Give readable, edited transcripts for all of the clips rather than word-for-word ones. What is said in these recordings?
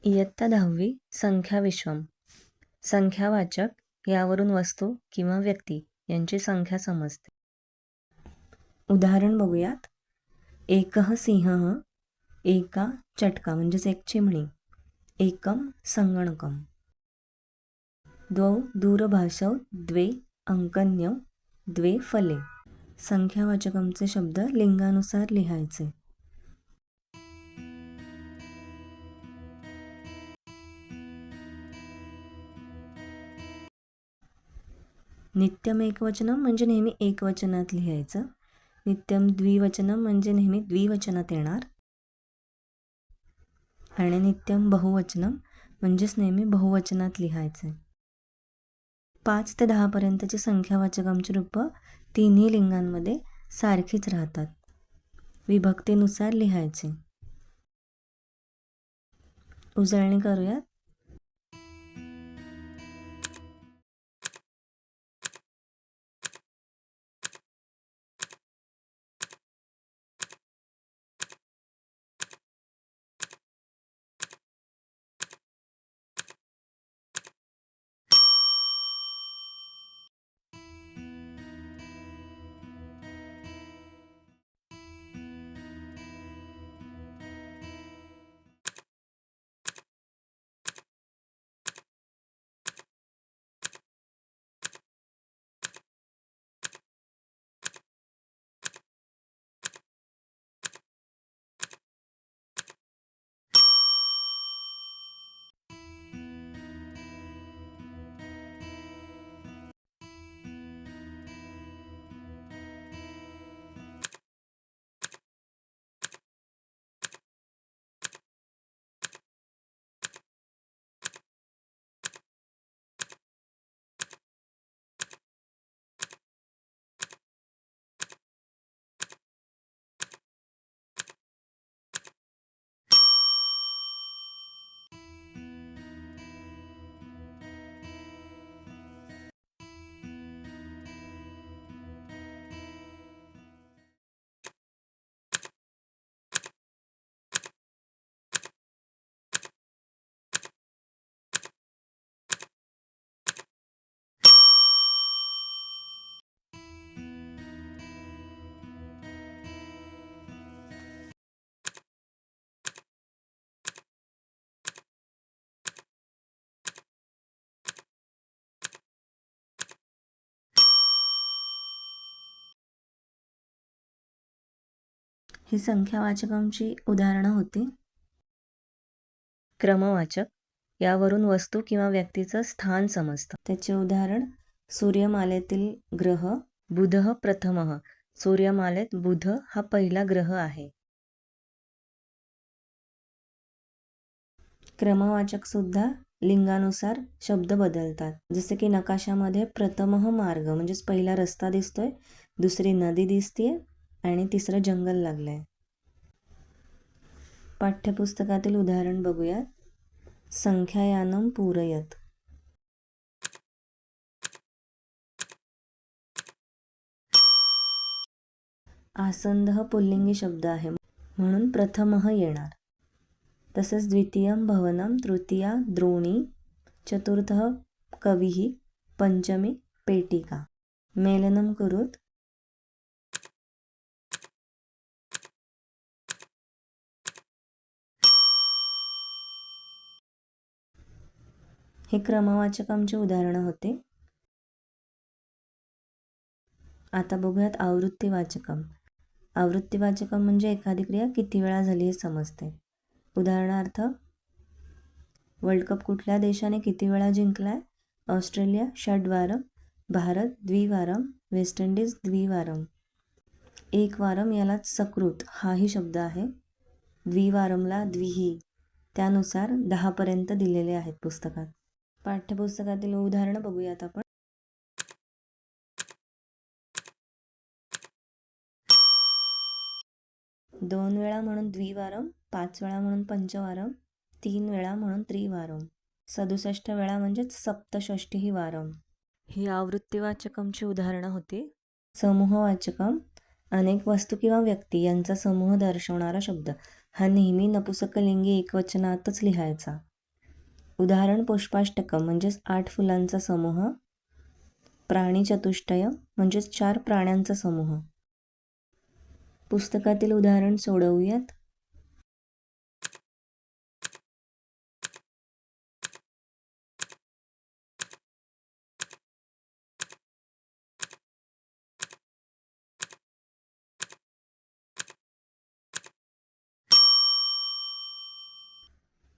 इयत्ता 10वी संख्या विश्वम. संख्यावाचक यावरून वस्तू किंवा व्यक्ती यांची संख्या समजते. उदाहरण बघूयात. एकः सिंहः, एका चटका म्हणजेच एक चिमणी, एकम संगणकम. द्वौ दूरभाषौ, द्वे अंकन्यौ, द्वे फले. संख्यावाचकमचे शब्द लिंगानुसार लिहायचे. नित्यम एकवचनम म्हणजे नेहमी एकवचनात लिहायचं. नित्यम द्विवचनम म्हणजे नेहमी द्विवचनात येणार. आणि नित्यम बहुवचनम म्हणजेच नेहमी बहुवचनात लिहायचे. 5 ते 10 पर्यंतची संख्यावाचकांची रूपं तिन्ही लिंगांमध्ये सारखीच राहतात. विभक्तीनुसार लिहायचे. उजळणी करूयात. ही संख्यावाचकांची उदाहरणं होती. क्रमवाचक यावरून वस्तू किंवा व्यक्तीचं स्थान समजतं. त्याचे उदाहरण सूर्यमालेतील ग्रह बुधः प्रथमः. सूर्यमालेत बुध हा पहिला ग्रह आहे. क्रमवाचक सुद्धा लिंगानुसार शब्द बदलतात. जसे की नकाशामध्ये प्रथमः मार्ग म्हणजेच पहिला रस्ता दिसतोय, दुसरी नदी दिसतीये आणि तिसरं जंगल लागलंय. पाठ्यपुस्तकातील उदाहरण बघूयात. संख्यायानम पूरयत. आसंदः पुल्लिंगी शब्द आहे म्हणून प्रथमः येणार. तसेच द्वितीयम भवनम, तृतीया द्रोणी, चतुर्थः कविः, पंचमी पेटिका. मेलनम कुरुत. हे क्रमवाचकांचे उदाहरणं होते. आता बघूयात आवृत्तीवाचकम. आवृत्तीवाचकम म्हणजे एखादी क्रिया किती वेळा झाली हे समजते. उदाहरणार्थ, वर्ल्ड कप कुठल्या देशाने किती वेळा जिंकलाय? ऑस्ट्रेलिया 6 वारम, भारत 2 वारम, वेस्ट इंडिज 2 वारम. 1 वारम यालाच सकृत हाही शब्द आहे. 2 वारमला द्विही. त्यानुसार 10 पर्यंत दिलेले आहेत पुस्तकात. पाठ्यपुस्तकातील उदाहरणं बघूयात आपण. 2 वेळा म्हणून द्विवारम, 5 वेळा म्हणून पंचवारम, 3 वेळा म्हणून त्रिवारम, 67 वेळा म्हणजेच सप्तषष्ठी वारम. ही आवृत्तीवाचकमची उदाहरणं होती. समूहवाचकम अनेक वस्तू किंवा व्यक्ती यांचा समूह दर्शवणारा शब्द हा नेहमी नपुसकलिंगी एकवचनातच लिहायचा. उदाहरण पुष्पाष्टकम म्हणजेच 8 फुलांचा समूह. प्राणी चतुष्टय म्हणजेच 4 प्राण्यांचा समूह. पुस्तकातील उदाहरण सोडवूयात.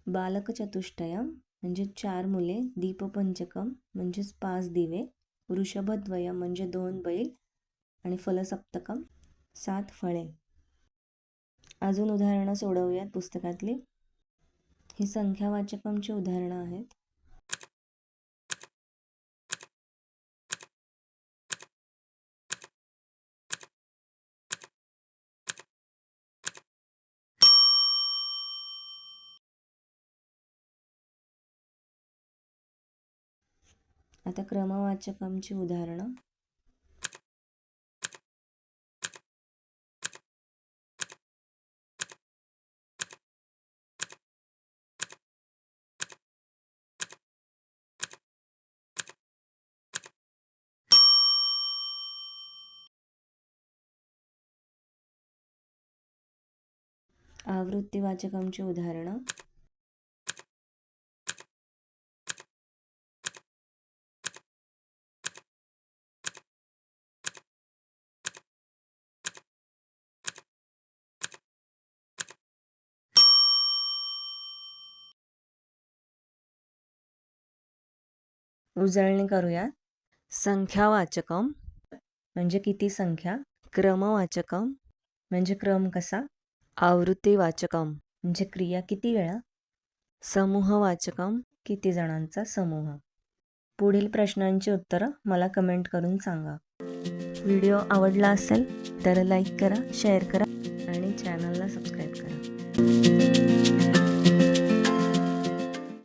बालक चतुष्टयम म्हणजे 4 मुले. दीपपंचकम म्हणजेच 5 दिवे. वृषभद्वयम म्हणजे 2 बैल. आणि फलसप्तकम 7 फळे. अजून उदाहरणं सोडवूयात पुस्तकातली. ही संख्यावाचकमची उदाहरणं आहेत. आता क्रमवाचकमची उदाहरणं. आवृत्तीवाचकमची उदाहरणं. उजळणी करूया. संख्यावाचकम म्हणजे किती संख्या. क्रमवाचकम म्हणजे क्रम कसा. आवृत्तीवाचकम म्हणजे क्रिया किती वेळा. समूहवाचकम किती जणांचा समूह. पुढील प्रश्नांची उत्तरं मला कमेंट करून सांगा. व्हिडिओ आवडला असेल तर लाईक करा, शेअर करा आणि चॅनलला सबस्क्राईब करा.